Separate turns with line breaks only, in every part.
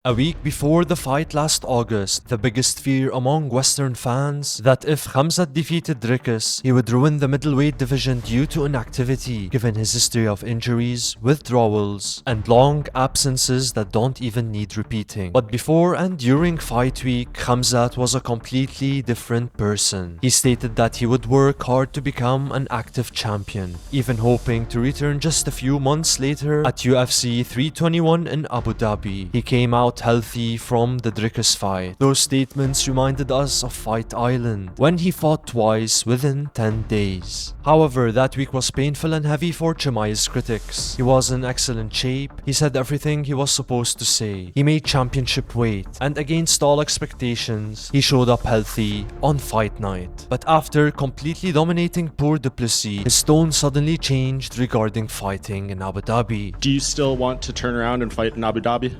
A week before the fight last August, the biggest fear among Western fans that if Khamzat defeated Dricus, he would ruin the middleweight division due to inactivity, given his history of injuries, withdrawals, and long absences that don't even need repeating. But before and during fight week, Khamzat was a completely different person. He stated that he would work hard to become an active champion, even hoping to return just a few months later at UFC 321 in Abu Dhabi. He came out healthy from the Dricus fight. Those statements reminded us of Fight Island, when he fought twice within 10 days. However, that week was painful and heavy for Chimaev's critics. He was in excellent shape, he said everything he was supposed to say, he made championship weight, and against all expectations, he showed up healthy on fight night. But after completely dominating poor Duplessis, his tone suddenly changed regarding fighting in Abu Dhabi.
Do you still want to turn around and fight in Abu Dhabi?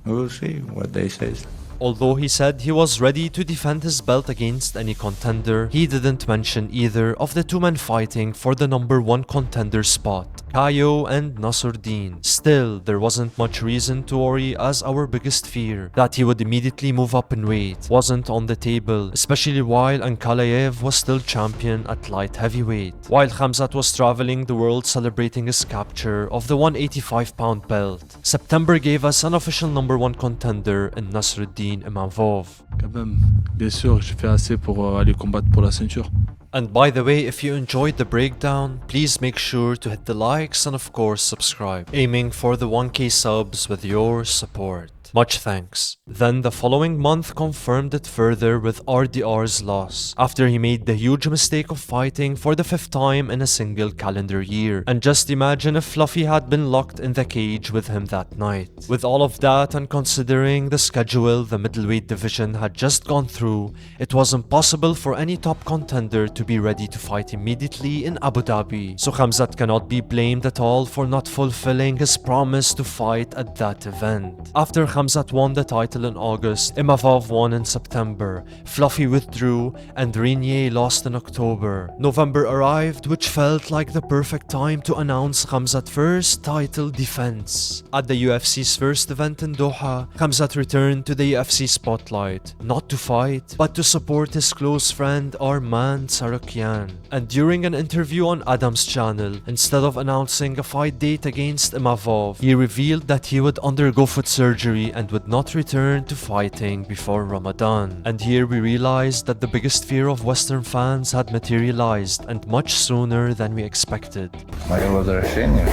We'll see what they say.
Although he said he was ready to defend his belt against any contender, he didn't mention either of the two men fighting for the #1 contender spot, Caio and Nasruddin. Still, there wasn't much reason to worry, as our biggest fear, that he would immediately move up in weight, wasn't on the table, especially while Ankalaev was still champion at light heavyweight, while Khamzat was traveling the world celebrating his capture of the 185-pound belt. September gave us an official #1 contender in Nasruddin Imavov.
Quand même, bien sûr, j'ai fait assez pour aller combattre pour la ceinture.
And by the way, if you enjoyed the breakdown, please make sure to hit the likes and of course subscribe, aiming for the 1K subs with your support. Much thanks. Then the following month confirmed it further with RDR's loss, after he made the huge mistake of fighting for the 5th time in a single calendar year. And just imagine if Fluffy had been locked in the cage with him that night. With all of that, and considering the schedule the middleweight division had just gone through, it was impossible for any top contender to be ready to fight immediately in Abu Dhabi. So Khamzat cannot be blamed at all for not fulfilling his promise to fight at that event. After Khamzat won the title in August, Imavov won in September, Fluffy withdrew, and Renier lost in October. November arrived, which felt like the perfect time to announce Khamzat's first title defense. At the UFC's first event in Doha, Khamzat returned to the UFC spotlight, not to fight, but to support his close friend Arman Tsarukyan. And during an interview on Adam's channel, instead of announcing a fight date against Imavov, he revealed that he would undergo foot surgery and would not return to fighting before Ramadan. And here we realized that the biggest fear of Western fans had materialized, and much sooner than we expected.
Мое возвращение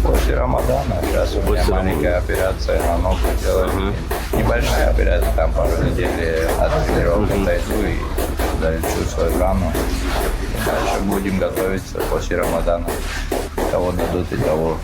после Рамадана. Сейчас у меня маленькая операция на ногу делали. Небольшая операция, там пару недель от тренировки отойду и залечу свою рану. И дальше будем готовиться после Рамадана. Кого дадут и того.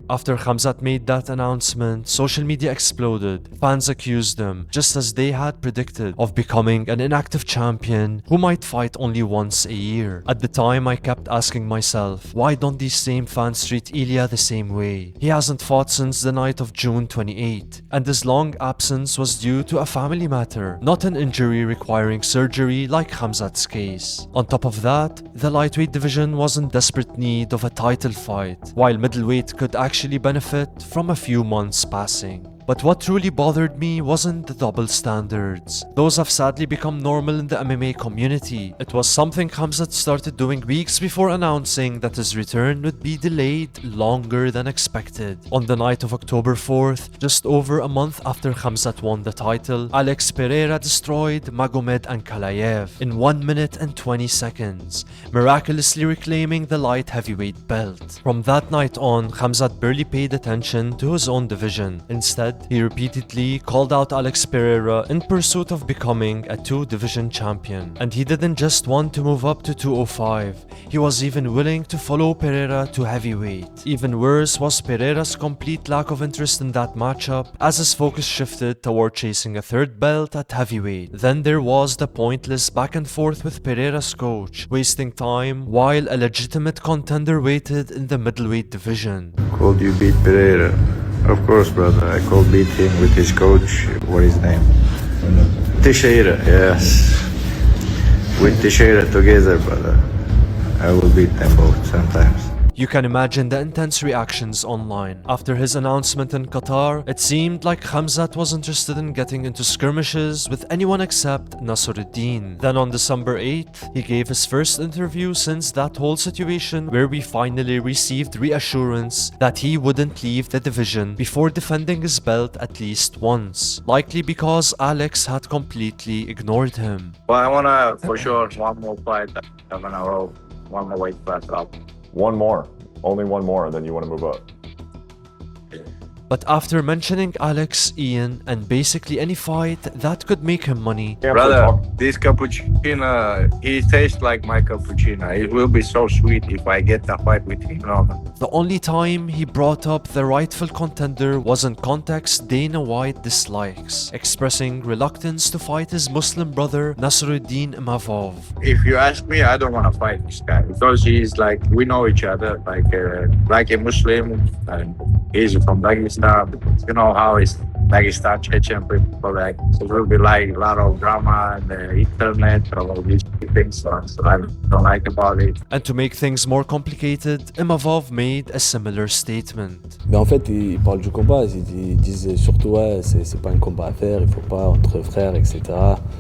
After Khamzat made that announcement, social media exploded. Fans accused him, just as they had predicted, of becoming an inactive champion who might fight only once a year. At the time, I kept asking myself, why don't these same fans treat Ilya the same way? He hasn't fought since the night of June 28, and his long absence was due to a family matter, not an injury requiring surgery like Khamzat's case. On top of that, the lightweight division was in desperate need of a title fight, while middleweight could actually benefit from a few months passing. But what truly bothered me wasn't the double standards. Those have sadly become normal in the MMA community. It was something Khamzat started doing weeks before announcing that his return would be delayed longer than expected. On the night of October 4th, just over a month after Khamzat won the title, Alex Pereira destroyed Magomed Ankalaev in 1 minute and 20 seconds, miraculously reclaiming the light heavyweight belt. From that night on, Khamzat barely paid attention to his own division. Instead, he repeatedly called out Alex Pereira in pursuit of becoming a 2-division champion. And he didn't just want to move up to 205, he was even willing to follow Pereira to heavyweight. Even worse was Pereira's complete lack of interest in that matchup, as his focus shifted toward chasing a 3rd belt at heavyweight. Then there was the pointless back and forth with Pereira's coach, wasting time while a legitimate contender waited in the middleweight division.
Could you beat Pereira? Of course, brother. I could beat him with his coach. What is his name? Teixeira, yes. With Teixeira together, brother. I will beat them both sometimes.
You can imagine the intense reactions online. After his announcement in Qatar, it seemed like Khamzat was interested in getting into skirmishes with anyone except Nasruddin. Then on December 8th, he gave his first interview since that whole situation, where we finally received reassurance that he wouldn't leave the division before defending his belt at least once, likely because Alex had completely ignored him.
Well, I want to, for sure, one more fight. I'm going to roll one more weight class up.
One more. Only one more, and then you want to move up.
But after mentioning Alex, Ian, and basically any fight that could make him money,
Brother, this cappuccino, it tastes like my cappuccino. It will be so sweet if I get a fight with him.
the only time he brought up the rightful contender was in context Dana White dislikes, expressing reluctance to fight his Muslim brother Nasruddin Imavov.
If you ask me, I don't want to fight this guy because he's like, we know each other, like a Muslim, and he's from Dagestan. You know how it's Dagestan, Chechen people, like, so it will be like a lot of drama and the internet, all these things, so I don't like about it.
And to make things more complicated, Imavov made a similar statement.
Mais en fait, ils parlent du combat, ils disent surtout, ouais, c'est pas un combat à faire, il faut pas entre frères, etc.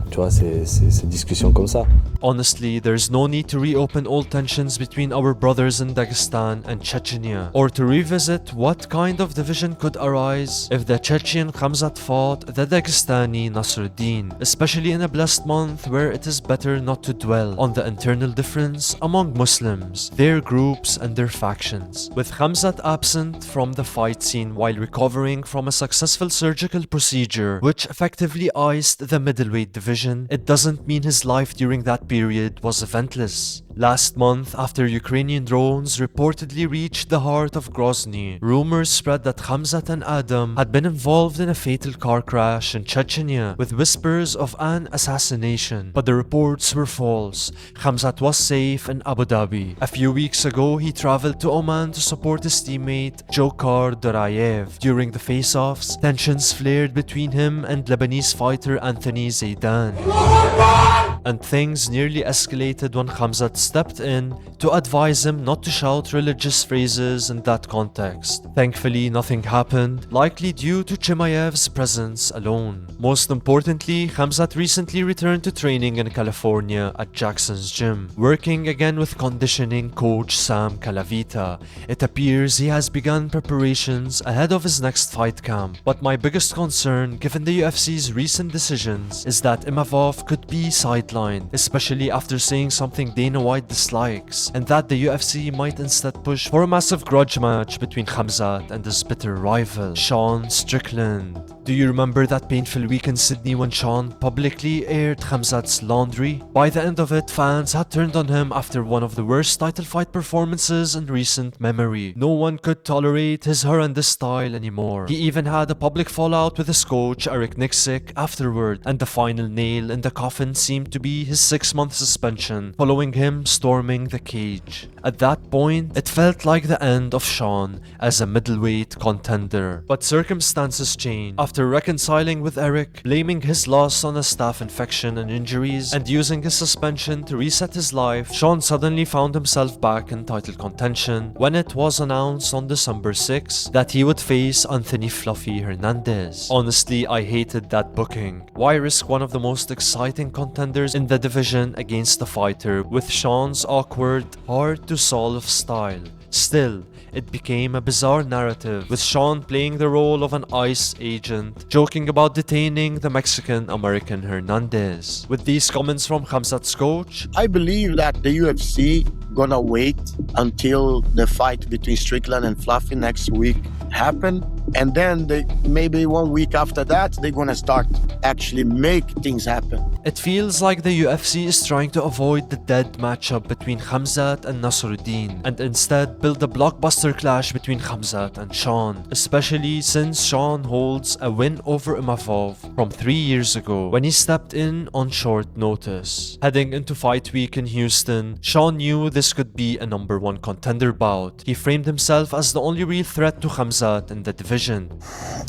Tu vois, c'est discussions comme ça.
Honestly, there's no need to reopen old tensions between our brothers in Dagestan and Chechnya, or to revisit what kind of division could arise if the Chechen Khamzat fought the Dagestani Nasruddin, especially in a blessed month where it is better not to dwell on the internal difference among Muslims, their groups and their factions. With Khamzat absent from the fight scene while recovering from a successful surgical procedure which effectively iced the middleweight division, it doesn't mean his life during that period was eventless. Last month, after Ukrainian drones reportedly reached the heart of Grozny, rumors spread that Khamzat and Adam had been involved in a fatal car crash in Chechnya, with whispers of an assassination. But the reports were false. Khamzat was safe in Abu Dhabi. A few weeks ago, he traveled to Oman to support his teammate Jokar Dorayev. During the face-offs, tensions flared between him and Lebanese fighter Anthony Zaidan. And things nearly escalated when Khamzat stepped in to advise him not to shout religious phrases in that context. Thankfully, nothing happened, likely due to Chimaev's presence alone. Most importantly, Khamzat recently returned to training in California at Jackson's gym, working again with conditioning coach Sam Calavita. It appears he has begun preparations ahead of his next fight camp. But my biggest concern, given the UFC's recent decisions, is that Imavov could be sidelined, especially after saying something Dana White dislikes, and that the UFC might instead push for a massive grudge match between Khamzat and his bitter rival, Sean Strickland. Do you remember that painful week in Sydney when Sean publicly aired Khamzat's laundry? By the end of it, fans had turned on him after one of the worst title fight performances in recent memory. No one could tolerate his horrendous style anymore. He even had a public fallout with his coach Eric Nixick afterward, and the final nail in the coffin seemed to be his 6-month suspension, following him storming the cage. At that point, it felt like the end of Sean as a middleweight contender. But circumstances changed. After reconciling with Eric, blaming his loss on a staph infection and injuries, and using his suspension to reset his life, Sean suddenly found himself back in title contention when it was announced on December 6 that he would face Anthony Fluffy Hernandez. Honestly, I hated that booking. Why risk one of the most exciting contenders in the division against a fighter with Sean's awkward, hard-to-solve style? Still, it became a bizarre narrative, with Sean playing the role of an ICE agent, joking about detaining the Mexican-American Hernandez. With these comments from Khamzat's coach,
I believe that the UFC gonna wait until the fight between Strickland and Fluffy next week happen, and then maybe 1 week after that they're gonna start actually make things happen.
it feels like the UFC is trying to avoid the dead matchup between Khamzat and Nasruddin, and instead build a blockbuster clash between Khamzat and Sean, especially since Sean holds a win over Imavov from 3 years ago when he stepped in on short notice. Heading into fight week in Houston, Sean knew this could be a #1 contender bout. He framed himself as the only real threat to Khamzat Khamzat in the division.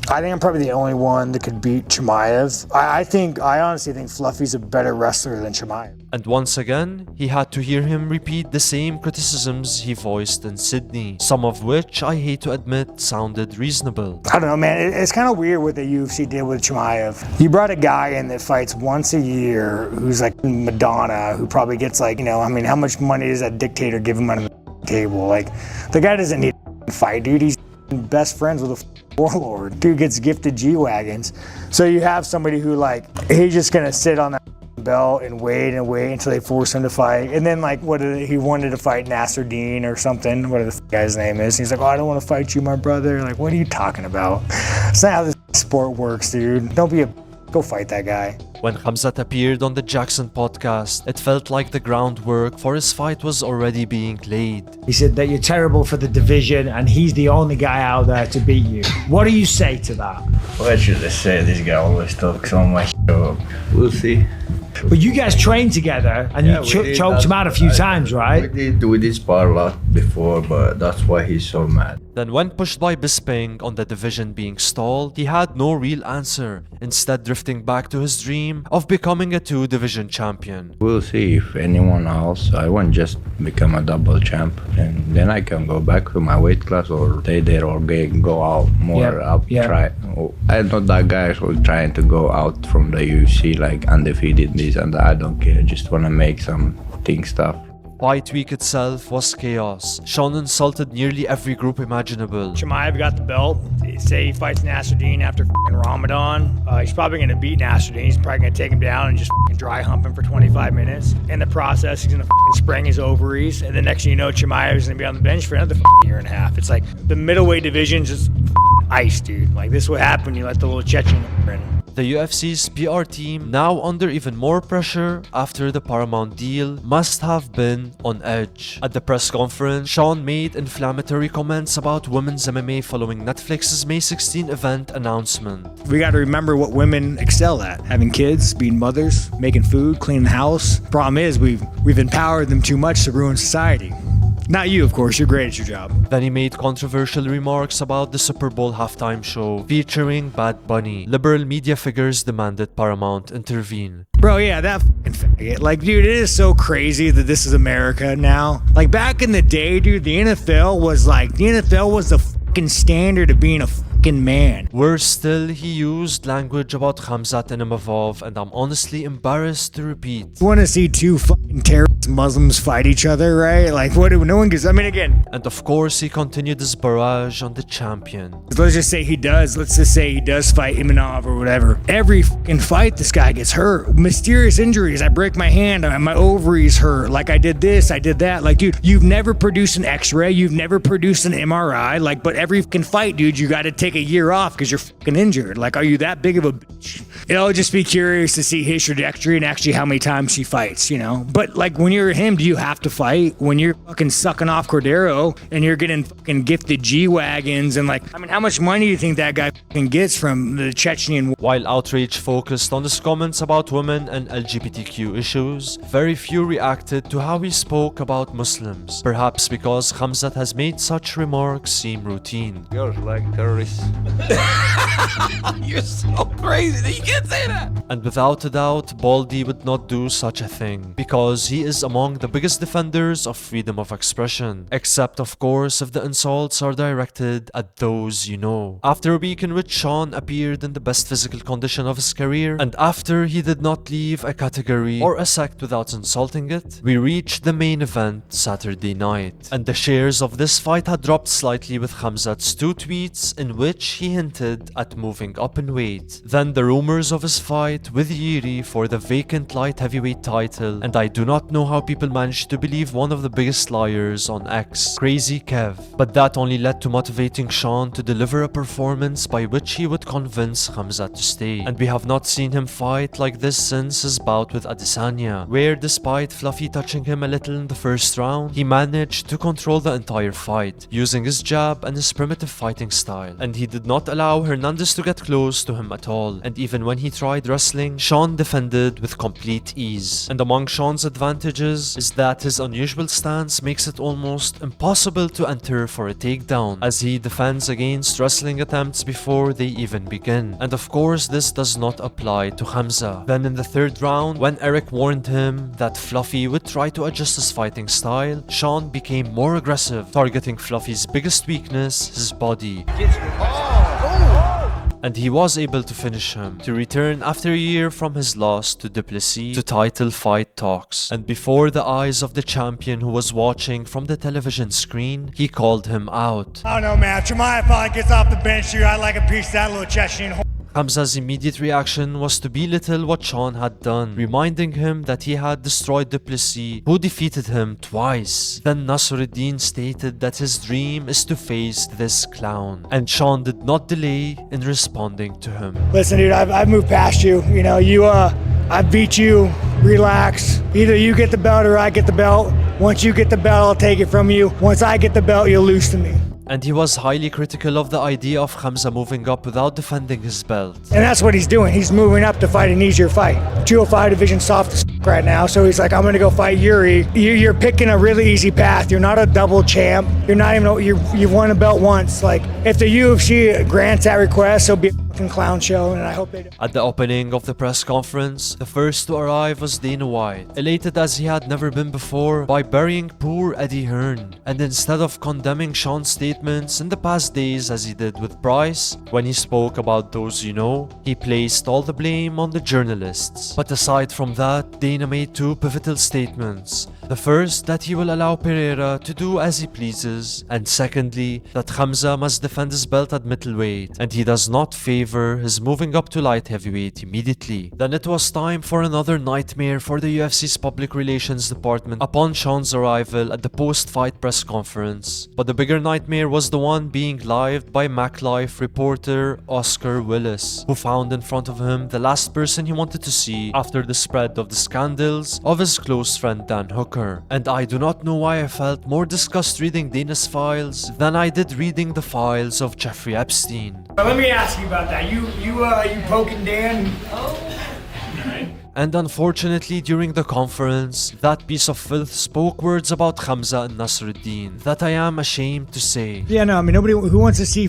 I think I'm probably the only one that could beat Chimaev. I honestly think Fluffy's a better wrestler than Chimaev.
And once again, he had to hear him repeat the same criticisms he voiced in Sydney, some of which I hate to admit sounded reasonable.
I don't know, man. It's kind of weird what the UFC did with Chimaev. You brought a guy in that fights once a year, who's like Madonna, who probably gets like, you know, I mean, how much money does that dictator give him on the table? Like, the guy doesn't need to fight, dude. He's best friends with a warlord. Dude gets gifted G-Wagons. So you have somebody who, like, he's just gonna sit on that belt and wait until they force him to fight. And then, like, he wanted to fight Nasser Dean or something, whatever the guy's name is. He's like, oh, I don't want to fight you, my brother. Like, what are you talking about? That's not how this sport works, dude. Go fight that guy.
When Khamzat appeared on the Jackson podcast, it felt like the groundwork for his fight was already being laid.
He said that you're terrible for the division and he's the only guy out there to beat you. What do you say to that?
What should I say? This guy always talks on my show. We'll see.
But you guys trained together and you choked him out a few times, right?
We did spar a lot before, but that's why he's so mad.
Then when pushed by Bisping on the division being stalled, he had no real answer, instead drifting back to his dream of becoming a 2-division champion.
We'll see if anyone else. I want just become a double champ, and then I can go back to my weight class or stay there or go out more. Try. I'm not that guy who's trying to go out from the UFC like undefeated this and that. I don't care. I just want to make some stuff.
Fight week itself was chaos. Sean insulted nearly every group imaginable.
Chimaev got the belt. Say he fights Nasser Dean after Ramadan. He's probably going to beat Nasser Dean. He's probably going to take him down and just dry hump him for 25 minutes. In the process, he's going to spring his ovaries. And the next thing you know, Chimaev is going to be on the bench for another year and a half. It's like the middleweight division's just ice, dude. Like, this would happen when you let the little Chechen in.
The UFC's PR team, now under even more pressure after the Paramount deal, must have been on edge. At the press conference, Sean made inflammatory comments about women's MMA following Netflix's May 16 event announcement.
We got to remember what women excel at: having kids, being mothers, making food, cleaning the house. Problem is, we've empowered them too much to ruin society. Not you, of course. You're great at your job.
Then he made controversial remarks about the Super Bowl halftime show featuring Bad Bunny. Liberal media figures demanded Paramount intervene.
Bro, yeah, that fucking faggot. Like, dude, it is so crazy that this is America now. Like, back in the day, dude, the NFL was the fucking standard of being a fucking man.
Worse still, he used language about Khamzat and Imavov, and I'm honestly embarrassed to repeat.
You want to see two fucking terrorist Muslims fight each other, right? Like, what? No one gives. I mean, again.
And of course, he continued his barrage on the champion.
Let's just say he does fight Imanov or whatever. Every fucking fight, this guy gets hurt. Mysterious injuries. I break my hand, my ovaries hurt. Like, I did this, I did that. Like, dude, you've never produced an X-ray, you've never produced an MRI. Like, but every fucking fight, dude, you got to take a year off because you're fucking injured. Like, are you that big of a bitch? You know, just be curious to see his trajectory and actually how many times he fights, you know? But, like, when you're him, do you have to fight? When you're fucking sucking off Cordero and you're getting fucking gifted G-Wagons and, like, I mean, how much money do you think that guy fucking gets from the Chechen?
While outrage focused on his comments about women and LGBTQ issues, very few reacted to how he spoke about Muslims. Perhaps because Khamzat has made such remarks seem routine.
You're like terrorists.
You're so crazy that you can't say that.
And without a doubt, Baldy would not do such a thing, because he is among the biggest defenders of freedom of expression. Except, of course, if the insults are directed at those you know. After a week in which Sean appeared in the best physical condition of his career, and after he did not leave a category or a sect without insulting it, we reached the main event Saturday night. And the shares of this fight had dropped slightly with Khamzat's 2 tweets in which he hinted at moving up in weight. Then the rumors of his fight with Yuri for the vacant light heavyweight title, and I do not know how people managed to believe one of the biggest liars on X, Crazy Kev. But that only led to motivating Sean to deliver a performance by which he would convince Khamzat to stay. And we have not seen him fight like this since his bout with Adesanya, where despite Fluffy touching him a little in the first round, he managed to control the entire fight, using his jab and his primitive fighting style. And he did not allow Hernandez to get close to him at all. And even when when he tried wrestling, Sean defended with complete ease. And among Sean's advantages is that his unusual stance makes it almost impossible to enter for a takedown, as he defends against wrestling attempts before they even begin. And of course, this does not apply to Khamzat. Then in the third round, when Eric warned him that Fluffy would try to adjust his fighting style, Sean became more aggressive, targeting Fluffy's biggest weakness, his body. And he was able to finish him, to return after a year from his loss to Duplessis to title fight talks. And before the eyes of the champion who was watching from the television screen, he called him out.
I don't know, man. Chimaev probably gets off the bench here. I'd like a piece of that little Chechen.
Khamzat's immediate reaction was to belittle what Sean had done, reminding him that he had destroyed Duplessis, who defeated him twice. Then Nasruddin stated that his dream is to face this clown, and Sean did not delay in responding to him.
Listen, dude, I've moved past you. You know, I beat you. Relax. Either you get the belt or I get the belt. Once you get the belt, I'll take it from you. Once I get the belt, you'll lose to me.
And he was highly critical of the idea of Khamzat moving up without defending his belt.
And that's what he's doing. He's moving up to fight an easier fight. 205 division soft as right now, so he's like, I'm gonna go fight Yuri. You're picking a really easy path. You're not a double champ. You're not even, you've won a belt once. Like, if the UFC grants that request, it'll be a fucking clown show, and I hope they do.
At the opening of the press conference, the first to arrive was Dana White, elated as he had never been before by burying poor Eddie Hearn. And instead of condemning Sean's statements in the past days as he did with Bryce, when he spoke about those you know, he placed all the blame on the journalists. But aside from that, Dana made two pivotal statements. The first, that he will allow Pereira to do as he pleases, and secondly, that Khamzat must defend his belt at middleweight, and he does not favor his moving up to light heavyweight immediately. Then it was time for another nightmare for the UFC's public relations department upon Sean's arrival at the post-fight press conference. But the bigger nightmare was the one being lived by MacLife reporter Oscar Willis, who found in front of him the last person he wanted to see after the spread of the scandals of his close friend Dan Hooker. And I do not know why I felt more disgust reading Dana's files than I did reading the files of Jeffrey Epstein.
Let me ask you about that. You poking Dan?
And unfortunately, during the conference, that piece of filth spoke words about Khamzat and Nasruddin that I am ashamed to say.
Yeah, no, I mean, nobody who wants to see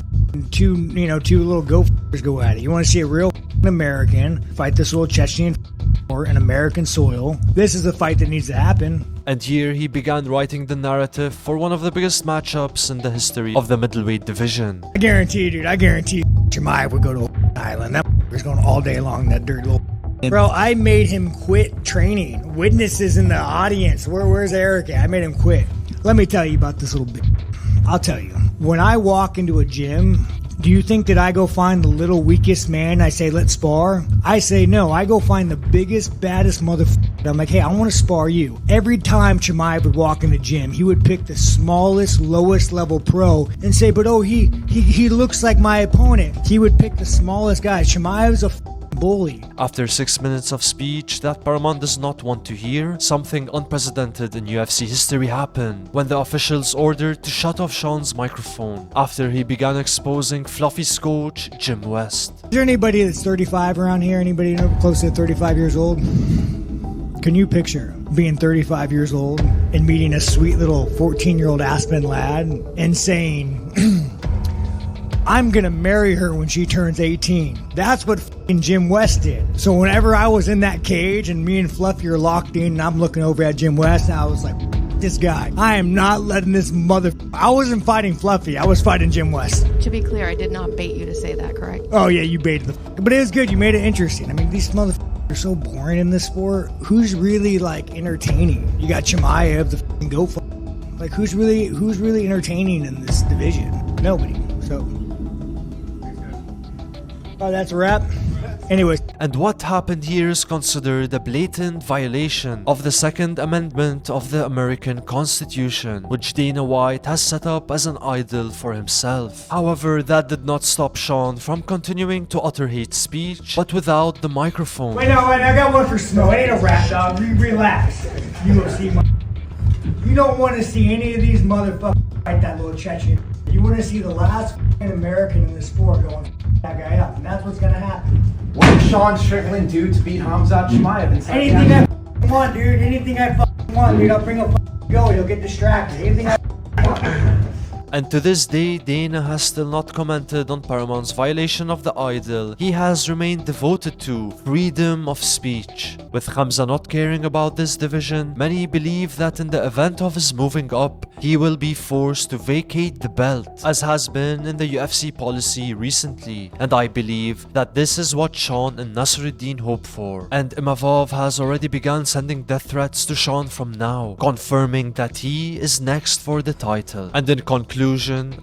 two little go at it. You want to see a real American fight this little Chechen or an American soil. This is the fight that needs to happen.
And here he began writing the narrative for one of the biggest matchups in the history of the middleweight division.
I guarantee you, dude, Chimaev would go to Island. That is going all day long, that dirty little. Bro, I made him quit training. Witnesses in the audience. Where's Eric at? I made him quit. Let me tell you about this little bit. I'll tell you. When I walk into a gym, do you think that I go find the little weakest man? I say, let's spar? I say, no. I go find the biggest, baddest motherfucker. I'm like, hey, I want to spar you. Every time Chimaev would walk in the gym, he would pick the smallest, lowest level pro and say, but oh, he looks like my opponent. He would pick the smallest guy. Chimaev's a bully.
After 6 minutes of speech that Paramount does not want to hear, something unprecedented in UFC history happened when the officials ordered to shut off Sean's microphone after he began exposing Fluffy's coach, Jim West.
Is there anybody that's 35 around here? Anybody close to 35 years old? Can you picture being 35 years old and meeting a sweet little 14-year-old Aspen lad and saying, I'm gonna marry her when she turns 18. That's what f***ing Jim West did. So whenever I was in that cage and me and Fluffy are locked in and I'm looking over at Jim West, I was like, this guy. I am not letting this I wasn't fighting Fluffy, I was fighting Jim West.
To be clear, I did not bait you to say that, correct?
Oh yeah, you baited but it was good, you made it interesting. I mean, these are so boring in this sport. Who's really like entertaining? You got Chimaev, the f***ing goat. Like who's really entertaining in this division? Nobody. So oh, that's a wrap. Anyways.
And what happened here is considered a blatant violation of the Second Amendment of the American Constitution, which Dana White has set up as an idol for himself. However, that did not stop Sean from continuing to utter hate speech, but without the microphone.
Wait, I got one for Snow. It ain't a rap, dog. Relax. You don't want to see any of these motherfuckers fight that little Chechen. You want to see the last American in the sport going that guy up, and that's what's gonna happen.
Sean Strickland do to beat Khamzat Chimaev?
Anything I want, dude. Anything I want, dude. I'll bring a go. You'll get distracted. Anything I want.
And to this day, Dana has still not commented on Paramount's violation of the idol he has remained devoted to, freedom of speech. With Khamzat not caring about this division, many believe that in the event of his moving up, he will be forced to vacate the belt, as has been in the UFC policy recently. And I believe that this is what Sean and Nasruddin hope for. And Imavov has already begun sending death threats to Sean from now, confirming that he is next for the title. And in conclusion,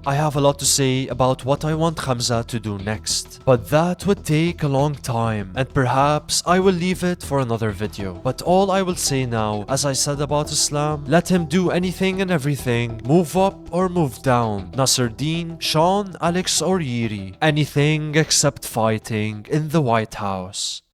I have a lot to say about what I want Khamzat to do next, but that would take a long time, and perhaps I will leave it for another video. But all I will say now, as I said about Islam, let him do anything and everything, move up or move down, Nasruddin, Sean, Alex or Yiri, anything except fighting in the White House.